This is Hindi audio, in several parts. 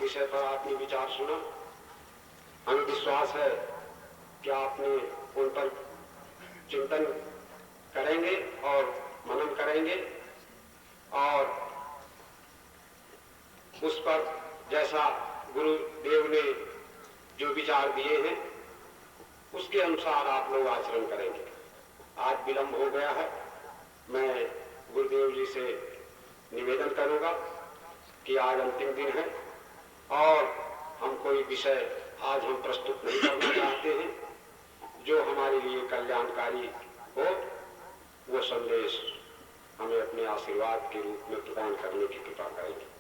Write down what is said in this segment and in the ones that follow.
विषय पर आपने विचार सुना। हमें विश्वास है कि आपने उन पर चिंतन करेंगे और मनन करेंगे और उस पर जैसा गुरुदेव ने जो विचार दिए हैं उसके अनुसार आप लोग आचरण करेंगे। आज विलंब हो गया है। मैं गुरुदेव जी से निवेदन करूंगा कि आज अंतिम दिन है और हम कोई विषय आज हम प्रस्तुत नहीं करना चाहते हैं। जो हमारे लिए कल्याणकारी हो वो संदेश हमें अपने आशीर्वाद के रूप में प्रदान करने की कृपा करेंगे।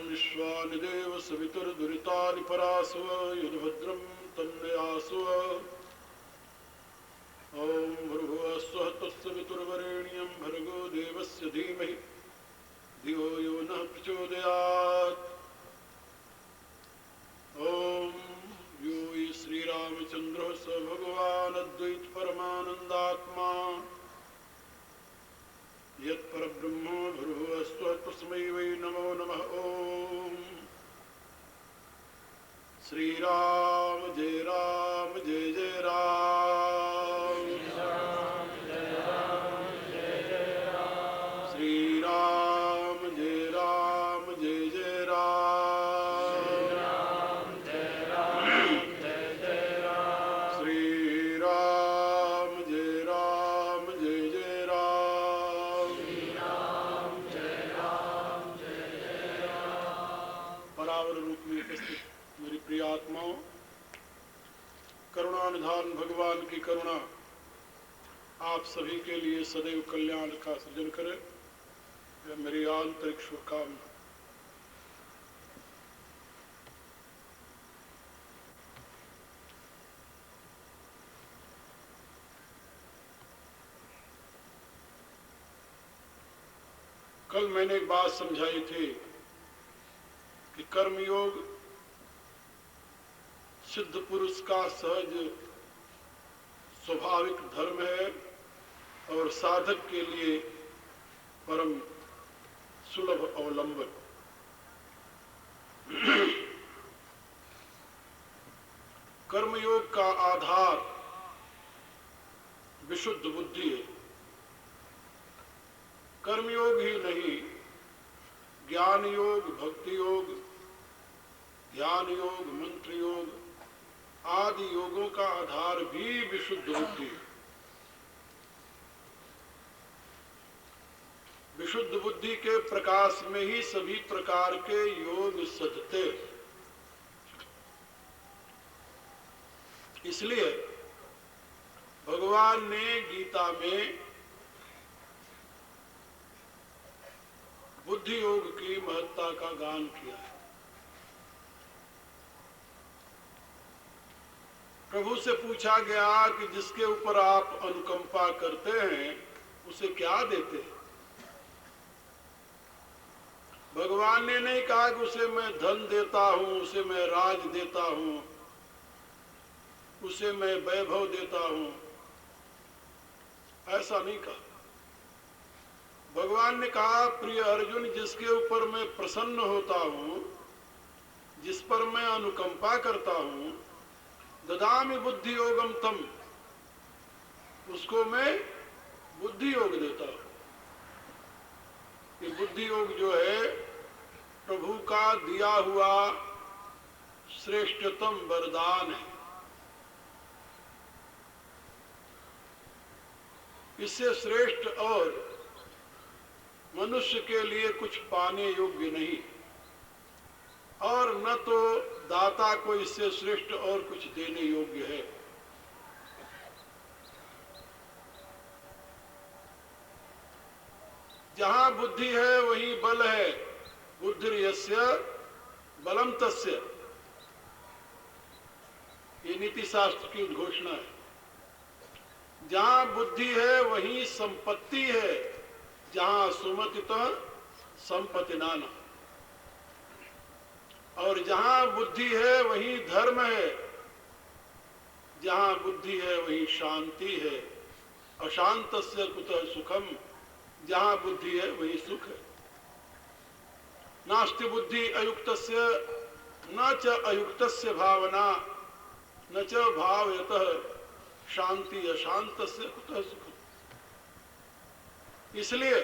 विश्वानिदेव सवितुर्दुरितानि परासव युधभद्रं तन्नयासव। ओम भर्गो स्वः तत्सवितुर्वरेण्यं भर्गो देवस्य धीमहि धियो यो नः प्रचोदयात्। ओम यो हि श्रीरामचन्द्रः स भगवान् अद्वैत परमानन्दात्मा यत्परब्रह्म भर्गो स्वः तस्मै वै नमो नमः। ओम श्री राम जय जय राम। श्री राम जय जय राम। श्री राम जय जय राम। परावर रूप में उपस्थित मेरी प्रिय आत्माओं, करुणानिधान भगवान की करुणा आप सभी के लिए सदैव कल्याण का सृजन करे, यह मेरी आंतरिक शुभकामना। कल मैंने एक बात समझाई थी कि कर्मयोग सिद्ध पुरुष का सहज स्वाभाविक धर्म है और साधक के लिए परम सुलभ अवलंबन। कर्मयोग का आधार विशुद्ध बुद्धि है। कर्मयोग ही नहीं, ज्ञान योग, भक्ति योग, ध्यान योग, मंत्र योग आदि योगों का आधार भी विशुद्ध बुद्धि है। विशुद्ध बुद्धि के प्रकाश में ही सभी प्रकार के योग सधते। इसलिए भगवान ने गीता में बुद्धि योग की महत्ता का गान किया है। प्रभु से पूछा गया कि जिसके ऊपर आप अनुकंपा करते हैं उसे क्या देते हैं? भगवान ने नहीं कहा कि उसे मैं धन देता हूं, उसे मैं राज देता हूं, उसे मैं वैभव देता हूं, ऐसा नहीं कहा। भगवान ने कहा, प्रिय अर्जुन, जिसके ऊपर मैं प्रसन्न होता हूं, जिस पर मैं अनुकंपा करता हूं, ददामि बुद्धि योगम तम, उसको मैं बुद्धि योग देता हूं। ये बुद्धि योग जो है प्रभु का दिया हुआ श्रेष्ठतम वरदान है। इससे श्रेष्ठ और मनुष्य के लिए कुछ पाने योग्य नहीं, और न तो दाता को इससे श्रेष्ठ और कुछ देने योग्य है। जहां बुद्धि है वहीं बल है, बुद्धिर्यस्य बलम तस्य, ये नीति शास्त्र की उद्घोषणा है। जहां बुद्धि है वहीं संपत्ति है, जहां सुमतितः संपत्ति नाना, और जहां बुद्धि है वहीं धर्म है, जहां बुद्धि है वहीं शांति है। अशांतस्य कुतः सुखम, जहां बुद्धि है वहीं सुख है। नास्ति बुद्धि अयुक्तस्य न च अयुक्तस्य भावना न च भावयतः शांति अशांतस्य कुतः सुखम। इसलिए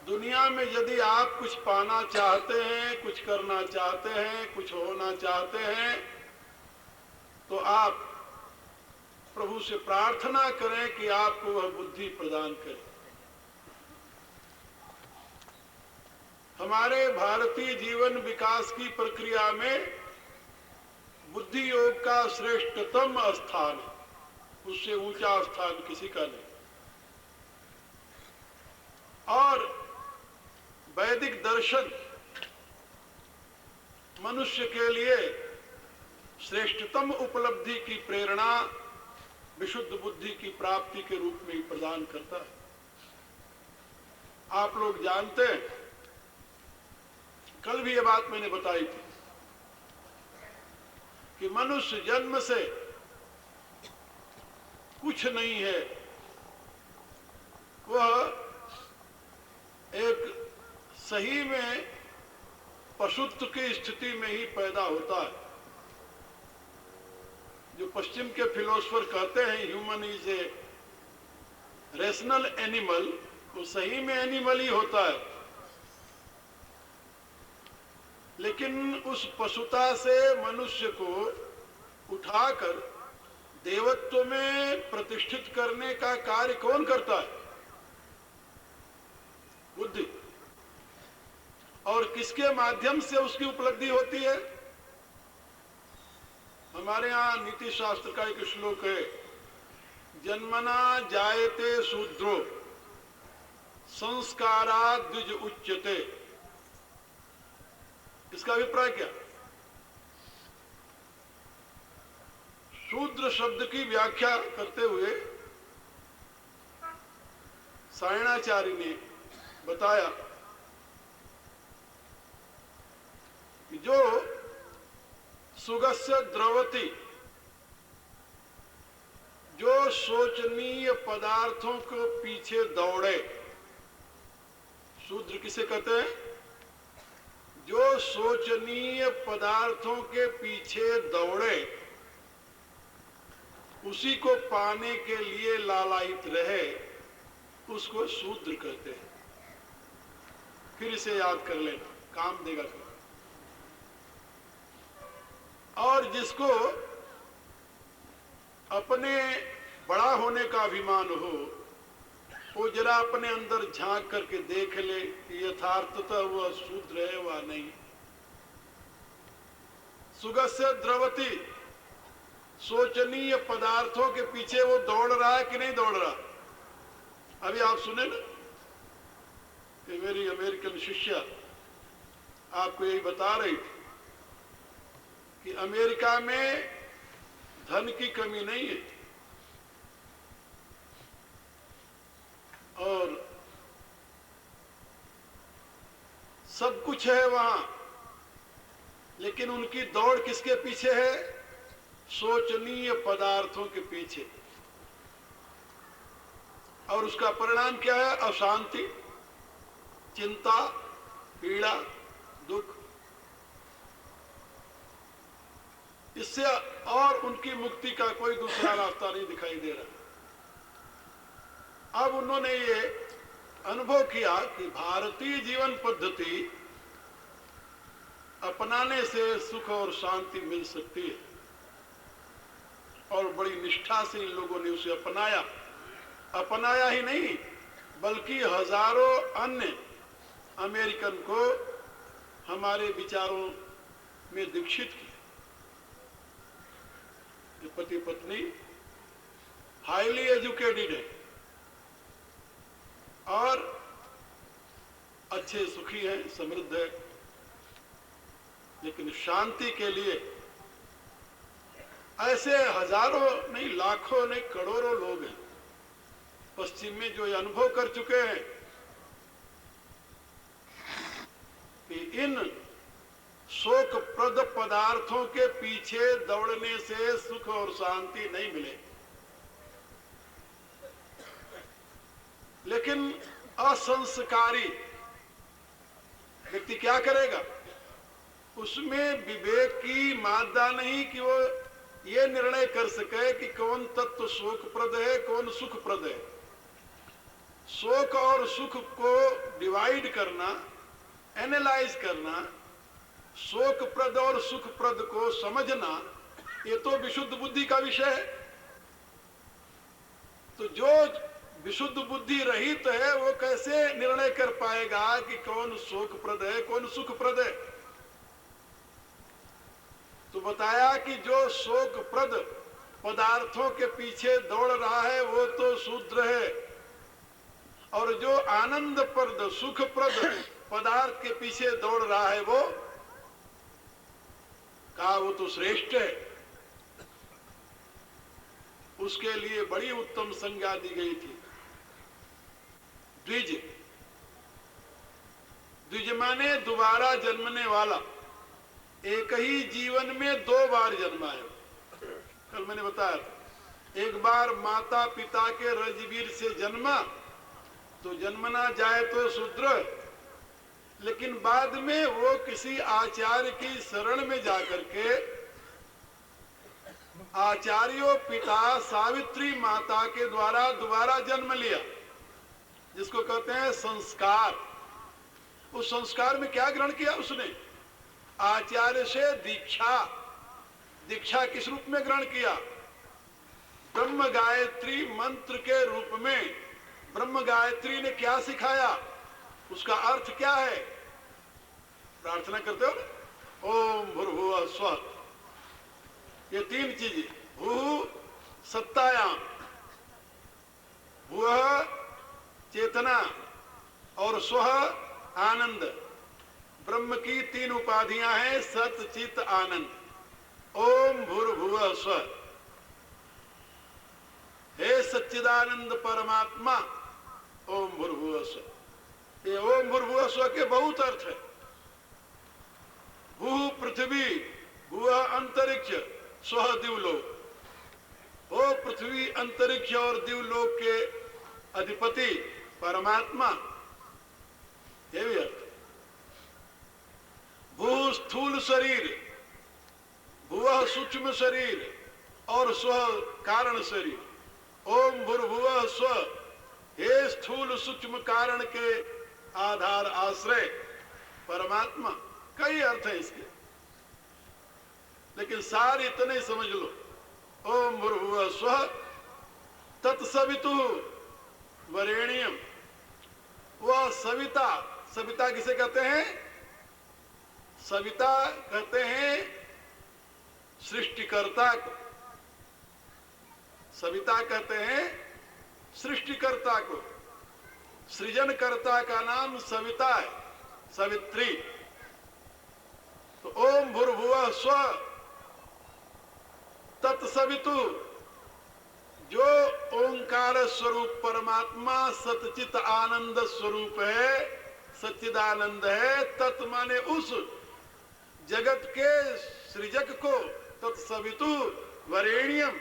दुनिया में यदि आप कुछ पाना चाहते हैं, कुछ करना चाहते हैं, कुछ होना चाहते हैं, तो आप प्रभु से प्रार्थना करें कि आपको वह बुद्धि प्रदान करे। हमारे भारतीय जीवन विकास की प्रक्रिया में बुद्धि योग का श्रेष्ठतम स्थान है, उससे ऊंचा स्थान किसी का नहीं। और वैदिक दर्शन मनुष्य के लिए श्रेष्ठतम उपलब्धि की प्रेरणा विशुद्ध बुद्धि की प्राप्ति के रूप में ही प्रदान करता है। आप लोग जानते हैं, कल भी ये बात मैंने बताई थी कि मनुष्य जन्म से कुछ नहीं है, वह एक सही में पशुत्व की स्थिति में ही पैदा होता है। जो पश्चिम के फिलोसफर कहते हैं human is a rational animal, वो सही में एनिमल ही होता है, लेकिन उस पशुता से मनुष्य को उठाकर देवत्व में प्रतिष्ठित करने का कार्य कौन करता है? बुद्धि। और किसके माध्यम से उसकी उपलब्धि होती है? हमारे यहाँ नीति शास्त्र का एक श्लोक है, जन्मना जायते शूद्रो संस्कारात् द्विज उच्यते। इसका अभिप्राय क्या? शूद्र शब्द की व्याख्या करते हुए सायणाचार्य ने बताया कि जो सुगस्य द्रवति, जो शोचनीय पदार्थों को पीछे दौड़े, शूद्र किसे कहते हैं? जो शोचनीय पदार्थों के पीछे दौड़े, उसी को पाने के लिए लालायित रहे, उसको शूद्र कहते हैं। फिर इसे याद कर लेना, काम देगा फिर। और जिसको अपने बड़ा होने का अभिमान हो, वो जरा अपने अंदर झांक करके देख ले कि यथार्थतः वह शूद्र है वा नहीं। सुगस्य द्रवति, शोचनीय पदार्थों के पीछे वो दौड़ रहा है कि नहीं दौड़ रहा? अभी आप सुने ना कि मेरी अमेरिकन शिष्या आपको यही बता रही थी कि अमेरिका में धन की कमी नहीं है, और सब कुछ है वहां, लेकिन उनकी दौड़ किसके पीछे है? शोचनीय पदार्थों के पीछे। और उसका परिणाम क्या है? अशांति, चिंता, पीड़ा, दुख। इससे और उनकी मुक्ति का कोई दूसरा रास्ता नहीं दिखाई दे रहा। अब उन्होंने ये अनुभव किया कि भारतीय जीवन पद्धति अपनाने से सुख और शांति मिल सकती है। और बड़ी निष्ठा से इन लोगों ने उसे अपनाया। अपनाया ही नहीं, बल्कि हजारों अन्य अमेरिकन को हमारे विचारों में दीक्षित किया। ये पति पत्नी हाईली एजुकेटेड है और अच्छे सुखी हैं, समृद्ध है, लेकिन शांति के लिए ऐसे हजारों नहीं, लाखों नहीं, करोड़ों लोग हैं पश्चिम में जो ये अनुभव कर चुके हैं कि इन शोकप्रद पदार्थों के पीछे दौड़ने से सुख और शांति नहीं मिले। लेकिन असंस्कारी व्यक्ति क्या करेगा? उसमें विवेक की मादा नहीं कि वो ये निर्णय कर सके कि कौन तत्व शोकप्रद है, कौन सुखप्रद है। शोक और सुख को डिवाइड करना, एनालाइज करना, शोकप्रद और सुखप्रद को समझना, ये तो विशुद्ध बुद्धि का विषय है। तो जो विशुद्ध बुद्धि रहित है वो कैसे निर्णय कर पाएगा कि कौन शोकप्रद है, कौन सुखप्रद है? तो बताया कि जो शोकप्रद पदार्थों के पीछे दौड़ रहा है वो तो शूद्र है, और जो आनंदप्रद सुखप्रद पदार्थ के पीछे दौड़ रहा है वो तो श्रेष्ठ है। उसके लिए बड़ी उत्तम संज्ञा दी गई थी। द्विज, द्विज माने दोबारा जन्मने वाला। एक ही जीवन में 2 बार जन्मा है। कल मैंने बताया था, एक बार माता पिता के रजवीर से जन्मा तो जन्मना जाए तो शूद्र, लेकिन बाद में वो किसी आचार्य की शरण में जाकर के आचार्यों पिता सावित्री माता के द्वारा दोबारा जन्म लिया, जिसको कहते हैं संस्कार। उस संस्कार में क्या ग्रहण किया उसने? आचार्य से दीक्षा। दीक्षा किस रूप में ग्रहण किया? ब्रह्म गायत्री मंत्र के रूप में। ब्रह्म गायत्री ने क्या सिखाया? उसका अर्थ क्या है? प्रार्थना करते हो ना, ओम भूर्भुवः स्वः। ये 3 चीजें, भू सत्तायाम, भुवः चेतना और स्वः आनंद। ब्रह्म की 3 उपाधियां हैं, सत चित आनंद। ओम भूर्भुवः स्वः। हे सच्चिदानंद परमात्मा, ओम भूर्भुवः स्वः। ये ओम भूर्भुवः स्वः के बहुत अर्थ है। भू पृथ्वी, भुवः अंतरिक्ष, स्वः दिवलोक। ओ पृथ्वी, अंतरिक्ष और दिवलोक के अधिपति परमात्मा, ये भी अर्थ। भू स्थूल शरीर, भुवः सूक्ष्म शरीर और स्वः कारण शरीर। ओम भूर्भुवः स्वः। हे स्थूल सूक्ष्म कारण के आधार आश्रय परमात्मा। कई अर्थ है इसके, लेकिन सार इतने समझ लो। ओम भूर्भुवः स्वः तत्सवितुः वरेण्यम। वह सविता, सविता किसे कहते हैं? सविता कहते हैं सृष्टिकर्ता को। सविता कहते हैं सृष्टिकर्ता को। सृजनकर्ता का नाम सविता है, सवित्री। तो ओम भूर्भुवः स्वः तत्सवितु, जो ओंकार स्वरूप परमात्मा सच्चित आनंद स्वरूप है, सच्चिदानंद है। तत् माने उस जगत के सृजक को, तत्सवितु वरेण्यम,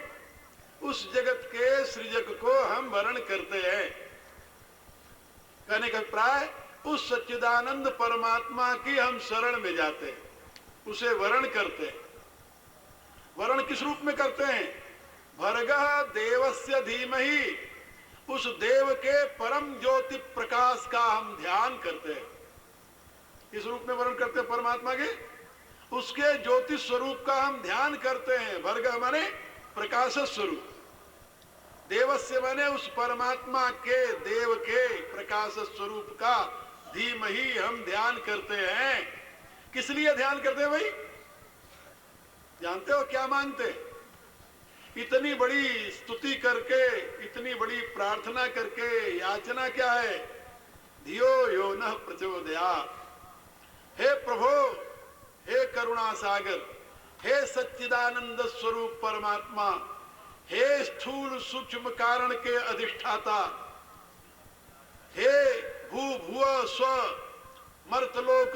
उस जगत के सृजक को हम वरण करते हैं। कहने का अभिप्राय, उस सच्चिदानंद परमात्मा की हम शरण में जाते हैं, उसे वरण करते हैं। वरण किस रूप में करते हैं? भर्गः देवस्य धीमहि, उस देव के परम ज्योति प्रकाश का हम ध्यान करते हैं। किस रूप में वरण करते हैं परमात्मा के? उसके ज्योति स्वरूप का हम ध्यान करते हैं। भर्ग माने प्रकाश स्वरूप, देवस्य माने उस परमात्मा के, देव के प्रकाश स्वरूप का धीमहि हम ध्यान करते हैं। किस लिए ध्यान करते हैं भाई? जानते हो क्या मांगते? इतनी बड़ी स्तुति करके, इतनी बड़ी प्रार्थना करके याचना क्या है? धियो यो नः प्रचोदयात्। हे प्रभु, हे करुणा सागर, हे सच्चिदानंद स्वरूप परमात्मा, हे स्थूल सूक्ष्म कारण के अधिष्ठाता, हे भू भुव स्व मर्तलोक,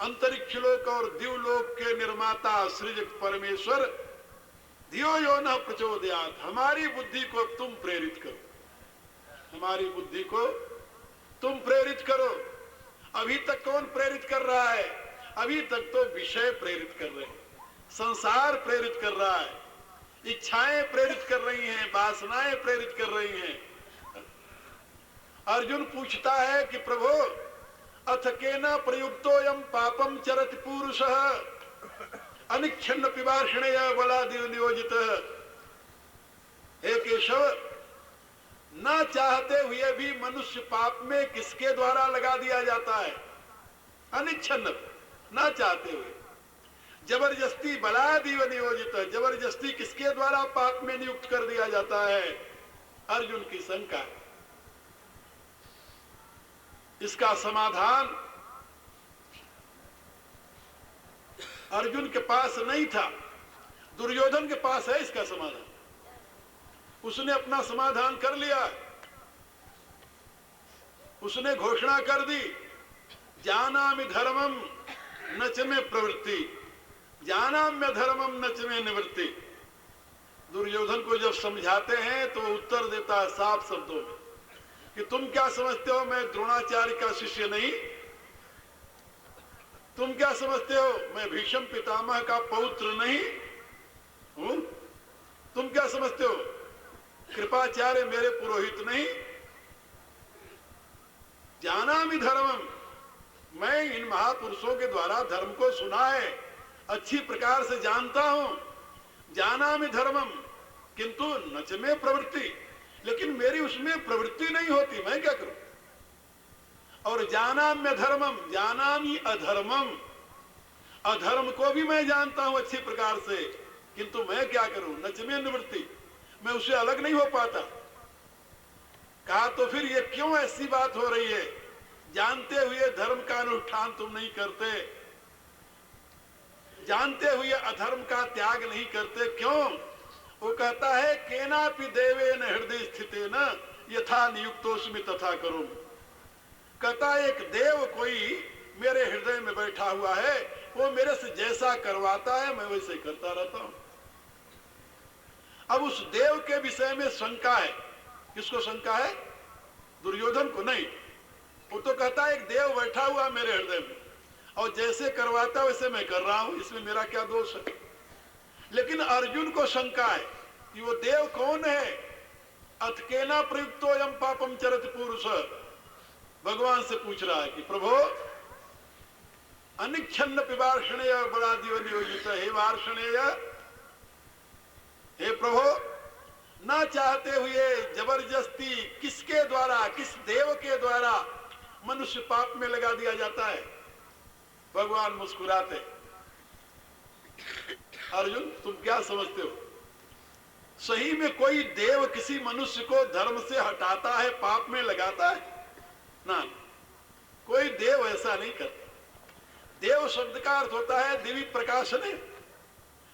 अंतरिक्ष लोक और दिवलोक के निर्माता सृजक परमेश्वर, धियो यो नः प्रचोदयात्। हमारी बुद्धि को तुम प्रेरित करो, हमारी बुद्धि को तुम प्रेरित करो। अभी तक कौन प्रेरित कर रहा है? अभी तक तो विषय प्रेरित कर रहे हैं, संसार प्रेरित कर रहा है, इच्छाएं प्रेरित कर रही हैं, वासनाएं प्रेरित कर रही हैं। अर्जुन पूछता है कि प्रभु अथ केन प्रयुक्तोऽयं पापं चरति पुरुषः अनिच्छन्न पिबार्षणया बलादिव नियोजितः। हे केशव, न चाहते हुए भी मनुष्य पाप में किसके द्वारा लगा दिया जाता है? अनिच्छन्न, न चाहते हुए, जबरदस्ती बलादिव नियोजित, जबरदस्ती किसके द्वारा पाप में नियुक्त कर दिया जाता है? अर्जुन की शंका है। इसका समाधान अर्जुन के पास नहीं था, दुर्योधन के पास है इसका समाधान। उसने अपना समाधान कर लिया, उसने घोषणा कर दी, जानामि धर्मम न च मे प्रवृत्ति, जानाम्य धर्मम न च मे निवृत्ति। दुर्योधन को जब समझाते हैं तो उत्तर देता है साफ शब्दों में कि तुम क्या समझते हो, मैं द्रोणाचार्य का शिष्य नहीं? तुम क्या समझते हो, मैं भीष्म पितामह का पौत्र नहीं हूं? तुम क्या समझते हो, कृपाचार्य मेरे पुरोहित नहीं? जानामि धर्मम, मैं इन महापुरुषों के द्वारा धर्म को सुना है, अच्छी प्रकार से जानता हूं। जानामि धर्मम किंतु न च मे प्रवृत्ति, लेकिन मेरी उसमें प्रवृत्ति नहीं होती, मैं क्या करूं? और जानाम्य धर्मम, जानामि अधर्मम, अधर्म को भी मैं जानता हूं अच्छी प्रकार से, किंतु मैं क्या करूं? न च मे निवृत्ति, मैं उससे अलग नहीं हो पाता। कहा तो फिर ये क्यों ऐसी बात हो रही है? जानते हुए धर्म का अनुष्ठान तुम नहीं करते, जानते हुए अधर्म का त्याग नहीं करते, क्यों? वो कहता है केनापि देवेन हृदय स्थितेन यथा नियुक्तोस्मि तथा करोमि। कहता एक देव कोई मेरे हृदय में बैठा हुआ है, वो मेरे से जैसा करवाता है मैं वैसे करता रहता हूं। अब उस देव के विषय में शंका है। किसको शंका है? दुर्योधन को नहीं। वो तो कहता है एक देव बैठा हुआ मेरे हृदय में और जैसे करवाता वैसे मैं कर रहा हूं, इसमें मेरा क्या दोष है? लेकिन अर्जुन को शंका है कि वो देव कौन है? अथ केना प्रयुक्तोऽयं पापम चरति पुरुषः। भगवान से पूछ रहा है कि प्रभु अनिच्छन्न पिबार्षणेय बलादिव नियोजित, हे वार्षणेय, हे प्रभु, ना चाहते हुए जबरदस्ती किसके द्वारा, किस देव के द्वारा मनुष्य पाप में लगा दिया जाता है? भगवान मुस्कुराते, अर्जुन तुम क्या समझते हो? सही में कोई देव किसी मनुष्य को धर्म से हटाता है, पाप में लगाता है? ना, कोई देव ऐसा नहीं करता। देव शब्द का अर्थ होता है दिव्य प्रकाश ने।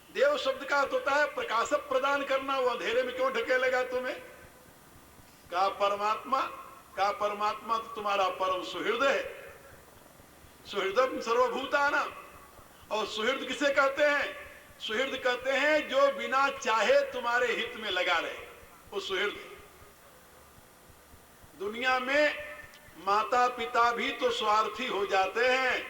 देव शब्द का अर्थ होता है प्रकाश प्रदान करना। वो अंधेरे में क्यों ढकेलेगा तुम्हें? का परमात्मा, का परमात्मा तो तुम्हारा परम सुहृद है। सुहृदम सर्वभूतानां। और सुहृद किसे कहते हैं? सुहृद कहते हैं जो बिना चाहे तुम्हारे हित में लगा रहे, वो सुहृद। दुनिया में माता पिता भी तो स्वार्थी हो जाते हैं।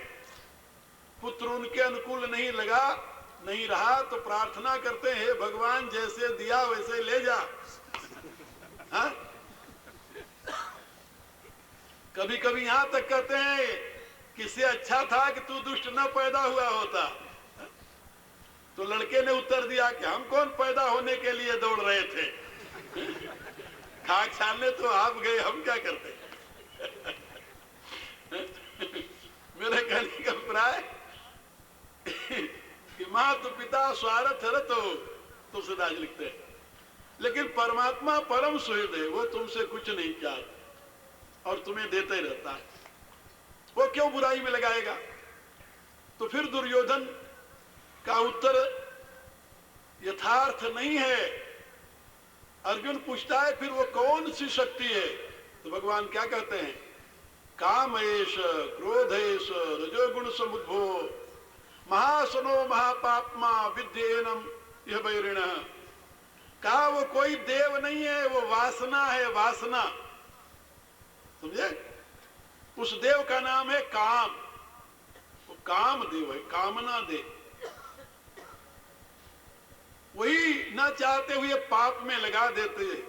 पुत्र उनके अनुकूल नहीं रहा तो प्रार्थना करते हैं, हे भगवान जैसे दिया वैसे ले जा। हाँ? कभी कभी यहां तक कहते हैं किससे अच्छा था कि तू दुष्ट न पैदा हुआ होता। लड़के ने उत्तर दिया कि हम कौन पैदा होने के लिए दौड़ रहे थे, खाक छानने तो आप गए, हम क्या करते। मेरे कहने का अभिप्राय कि माँ तो पिता स्वार्थ रत हो, तुलसीदास लिखते हैं, लेकिन परमात्मा परम सुहृद है, वो तुमसे कुछ नहीं चाहता और तुम्हें देते ही रहता है, वो क्यों बुराई में लगाएगा। तो फिर दुर्योधन का उत्तर यथार्थ नहीं है। अर्जुन पूछता है फिर वो कौन सी शक्ति है, तो भगवान क्या कहते हैं, कामेश क्रोधेश रजोगुण समुद्भो महासनो महापापमा विद्येनम यह बैरिण। कहा वो कोई देव नहीं है, वो वासना है, वासना, समझे। उस देव का नाम है काम, वो काम देव है, कामना देव। वही न चाहते हुए पाप में लगा देते हैं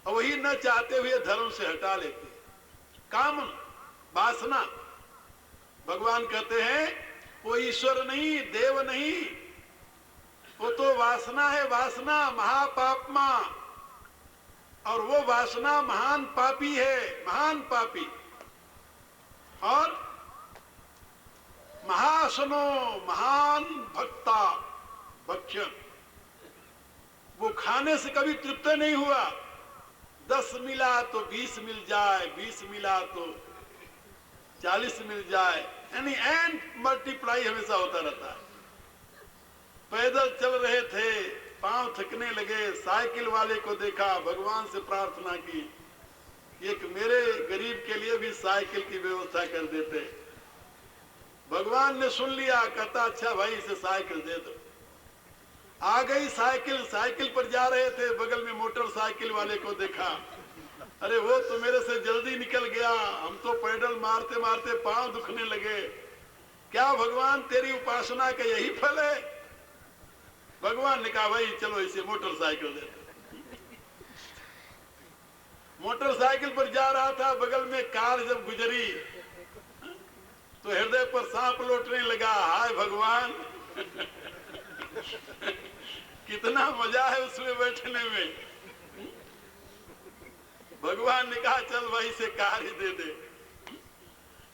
और वही न चाहते हुए धर्म से हटा लेते हैं। काम, वासना। भगवान कहते हैं वो ईश्वर नहीं, देव नहीं, वो तो वासना है, वासना महापापमा, और वो वासना महान पापी है, महान पापी। और महासनो महान भक्ता, भक्षण, वो खाने से कभी तृप्त नहीं हुआ। 10 मिला तो 20 मिल जाए, 20 मिला तो 40 मिल जाए, यानी एंड मल्टीप्लाई हमेशा होता रहता है। पैदल चल रहे थे, पांव थकने लगे, साइकिल वाले को देखा, भगवान से प्रार्थना की, एक मेरे गरीब के लिए भी साइकिल की व्यवस्था कर देते। भगवान ने सुन लिया, कहता अच्छा भाई इसे साइकिल दे दो। आ गई साइकिल, साइकिल पर जा रहे थे, बगल में मोटरसाइकिल वाले को देखा, अरे वो तो मेरे से जल्दी निकल गया, हम तो पैडल मारते मारते पांव दुखने लगे। क्या भगवान तेरी उपासना का यही फल है? भगवान ने कहा भाई चलो इसे मोटरसाइकिल दे दो। मोटरसाइकिल पर जा रहा था, बगल में कार जब गुजरी तो हृदय पर सांप लौटने लगा। हाय भगवान, कितना मजा है उसमें बैठने में। भगवान ने कहा चल भाई से कार ही दे दे,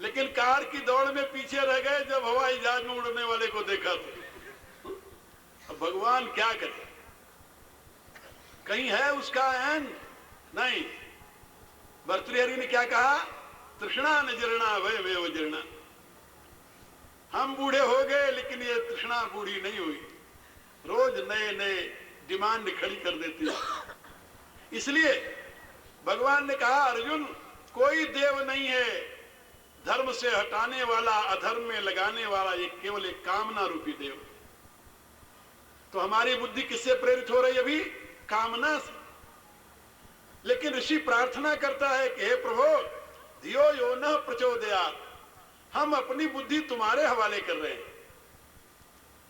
लेकिन कार की दौड़ में पीछे रह गए जब हवाई जहाज में उड़ने वाले को देखा तो। अब भगवान क्या करे, कहीं है उसका एंड नहीं। भर्तृहरि ने क्या कहा, तृष्णा न जीर्णा वयमेव जीर्णा। हम बूढ़े हो गए लेकिन ये तृष्णा बूढ़ी नहीं हुई, रोज नए नए डिमांड खड़ी कर देती है। इसलिए भगवान ने कहा अर्जुन कोई देव नहीं है, धर्म से हटाने वाला, अधर्म में लगाने वाला, ये केवल एक कामना रूपी देव। तो हमारी बुद्धि किससे प्रेरित हो रही है अभी? कामना से। लेकिन ऋषि प्रार्थना करता है कि हे प्रभु धियो यो न प्रचोदयात्, हम अपनी बुद्धि तुम्हारे हवाले कर रहे हैं।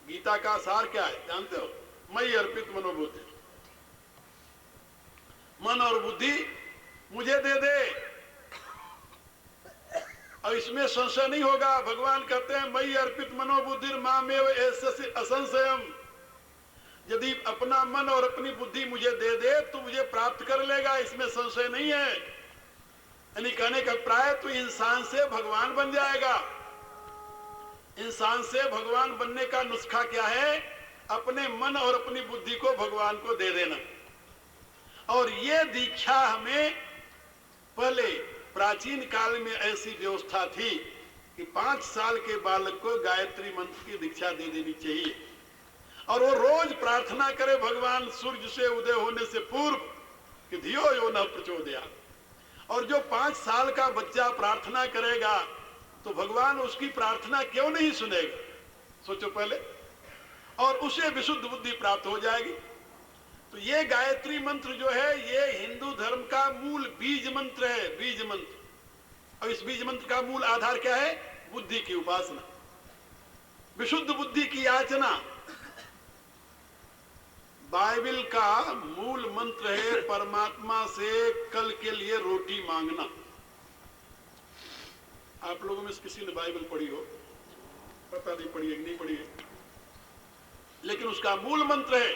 गीता का सार क्या है जानते हो? मयि अर्पित मनोबुद्धि, मन और बुद्धि मुझे दे दे, और इसमें संशय नहीं होगा। भगवान कहते हैं मयि अर्पित मनोबुद्धि मामेव एषसि असंशयम्। यदि अपना मन और अपनी बुद्धि मुझे दे दे तो मुझे प्राप्त कर लेगा, इसमें संशय नहीं है। यानी कहने का प्राय तो इंसान से भगवान बन जाएगा। इंसान से भगवान बनने का नुस्खा क्या है? अपने मन और अपनी बुद्धि को भगवान को दे देना। और ये दीक्षा हमें पहले प्राचीन काल में ऐसी व्यवस्था थी कि 5 साल के बालक को गायत्री मंत्र की दीक्षा दे देनी चाहिए, और वो रोज प्रार्थना करे भगवान सूर्य से उदय होने से पूर्व कि धियो यो न प्रचोदयात्। और जो 5 साल का बच्चा प्रार्थना करेगा तो भगवान उसकी प्रार्थना क्यों नहीं सुनेगा? सोचो पहले, और उसे विशुद्ध बुद्धि प्राप्त हो जाएगी। तो ये गायत्री मंत्र जो है ये हिंदू धर्म का मूल बीज मंत्र है, बीज मंत्र। और इस बीज मंत्र का मूल आधार क्या है? बुद्धि की उपासना, विशुद्ध बुद्धि की याचना। बाइबल का मूल मंत्र है परमात्मा से कल के लिए रोटी मांगना। आप लोगों में से किसी ने बाइबल पढ़ी हो? पता नहीं पढ़ी है कि नहीं पढ़ी है, लेकिन लेकिन उसका मूल मंत्र है।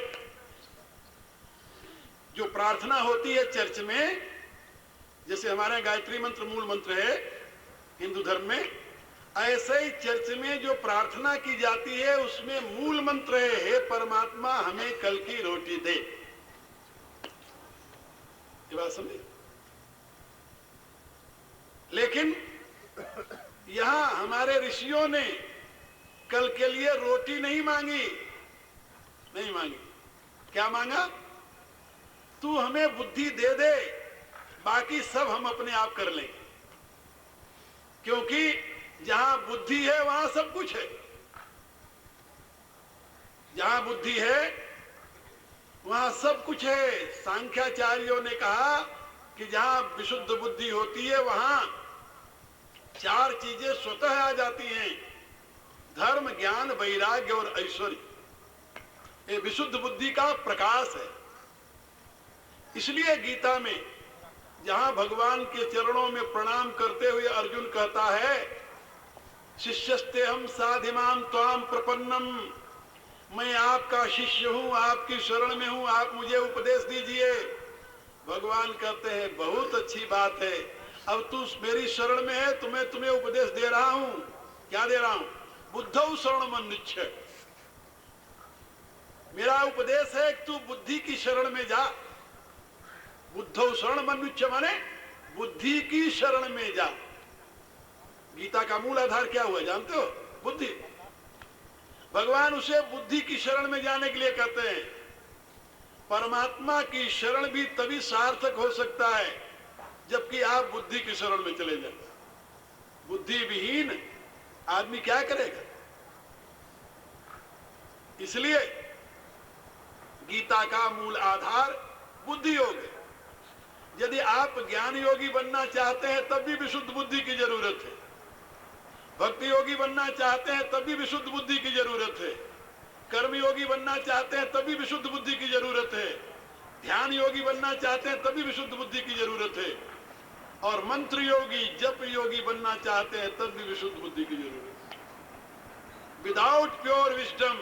जो प्रार्थना होती है चर्च में, जैसे हमारे गायत्री मंत्र मूल मंत्र है हिंदू धर्म में, ऐसे ही चर्च में जो प्रार्थना की जाती है उसमें मूल मंत्र है, हे परमात्मा हमें कल की रोटी दे। ये बात समझे? लेकिन यहां हमारे ऋषियों ने कल के लिए रोटी नहीं मांगी, नहीं मांगी। क्या मांगा? तू हमें बुद्धि दे दे, बाकी सब हम अपने आप कर लेंगे। क्योंकि जहां बुद्धि है वहां सब कुछ है। जहां बुद्धि है वहां सब कुछ है। सांख्याचार्यों ने कहा कि जहां विशुद्ध बुद्धि होती है वहां चार चीजें स्वतः आ जाती हैं: धर्म, ज्ञान, वैराग्य और ऐश्वर्य। ये विशुद्ध बुद्धि का प्रकाश है। इसलिए गीता में जहां भगवान के चरणों में प्रणाम करते हुए अर्जुन कहता है, शिष्यस्ते हम साधिमाम त्वाम प्रपन्नम, मैं आपका शिष्य हूं, आपकी शरण में हूं, आप मुझे उपदेश दीजिए। भगवान कहते हैं बहुत अच्छी बात है, अब तू मेरी शरण में है तो मैं तुम्हें उपदेश दे रहा हूं। क्या दे रहा हूं? बुद्धौ शरणमन्विच्छ। मेरा उपदेश है कि तू बुद्धि की शरण में जा। बुद्धौ शरणमन्विच्छ माने बुद्धि की शरण में जा। गीता का मूल आधार क्या हुआ जानते हो? बुद्धि। भगवान उसे बुद्धि की शरण में जाने के लिए कहते हैं। परमात्मा की शरण भी तभी सार्थक हो सकता है जबकि आप बुद्धि की शरण में चले जाए। बुद्धि विहीन आदमी क्या करेगा? इसलिए गीता का मूल आधार बुद्धि योग है। यदि आप ज्ञान योगी बनना चाहते हैं तब भी विशुद्ध बुद्धि की जरूरत है। भक्ति योगी बनना चाहते हैं तब भी विशुद्ध बुद्धि की जरूरत है। कर्म योगी बनना चाहते हैं तब भी विशुद्ध बुद्धि की जरूरत है। ध्यान योगी बनना चाहते हैं तब भी विशुद्ध बुद्धि की जरूरत है। और मंत्र योगी, जप योगी बनना चाहते हैं तब भी विशुद्ध बुद्धि की जरूरत है। Without pure wisdom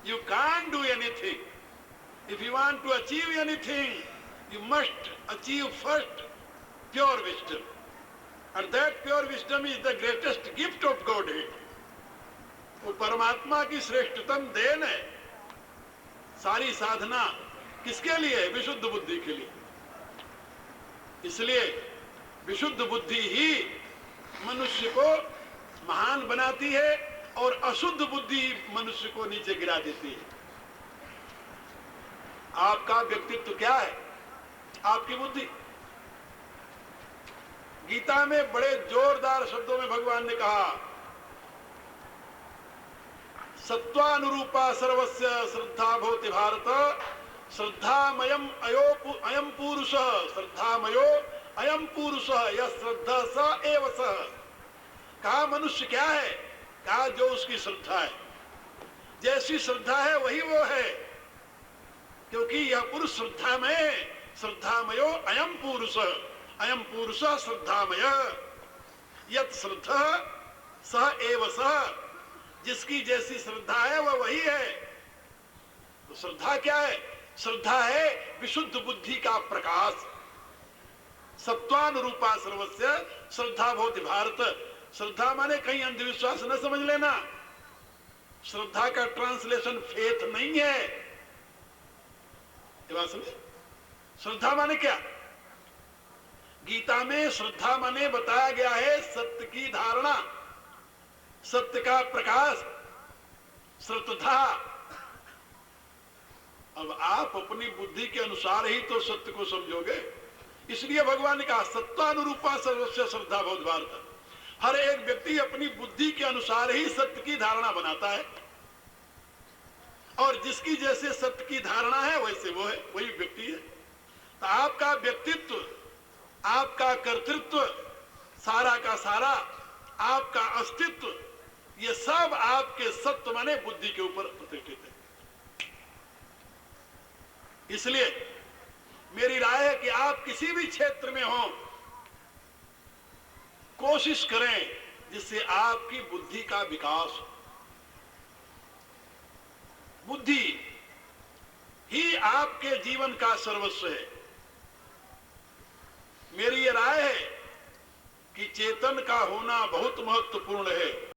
you can't do anything. If you want to achieve anything you must achieve first pure wisdom, and that pure wisdom is the greatest gift of Godhead. वो परमात्मा की श्रेष्ठतम देन है। सारी साधना किसके लिए? विशुद्ध बुद्धि के लिए। इसलिए विशुद्ध बुद्धि ही मनुष्य को महान बनाती है और अशुद्ध बुद्धि मनुष्य को नीचे गिरा देती है। आपका व्यक्तित्व क्या है? आपकी बुद्धि। गीता में बड़े जोरदार शब्दों में भगवान ने कहा, सत्वानुरूपा सर्वस्य श्रद्धा भवति भारत, श्रद्धामयम अयम पुरुष, श्रद्धामयो अयम पुरुष, यह श्रद्धा स एव सः। कहा मनुष्य क्या है? कहा जो उसकी श्रद्धा है। जैसी श्रद्धा है वही वो है, क्योंकि यह पुरुष श्रद्धामय है। श्रद्धामयो अयम पुरुष, अयम पुरुष श्रद्धामय, यत श्रद्धा स एव सः। जिसकी जैसी श्रद्धा है वह वही है। तो श्रद्धा क्या है? श्रद्धा है विशुद्ध बुद्धि का प्रकाश। सत्वानुरूपा सर्वस्य श्रद्धा भवति भारत। श्रद्धा माने कहीं अंधविश्वास न समझ लेना। श्रद्धा का ट्रांसलेशन फेथ नहीं है। ये बात समझे? श्रद्धा माने क्या? गीता में श्रद्धा माने बताया गया है सत्य की धारणा, सत्य का प्रकाश, श्रद्धा। अब आप अपनी बुद्धि के अनुसार ही तो सत्य को समझोगे। इसलिए भगवान ने कहा सत्वानुरूपा सर्वस्य श्रद्धा भवति भारत। हर एक व्यक्ति अपनी बुद्धि के अनुसार ही सत्य की धारणा बनाता है, और जिसकी जैसे सत्य की धारणा है वैसे वो है, वही व्यक्ति है। तो आपका व्यक्तित्व, आपका कर्तृत्व, सारा का सारा आपका अस्तित्व, ये सब आपके सत्व माने बुद्धि के ऊपर प्रतिष्ठित है। इसलिए मेरी राय है कि आप किसी भी क्षेत्र में हो, कोशिश करें जिससे आपकी बुद्धि का विकास हो। बुद्धि आपके जीवन का सर्वस्व है। मेरी ये राय है कि चेतन का होना बहुत महत्वपूर्ण है।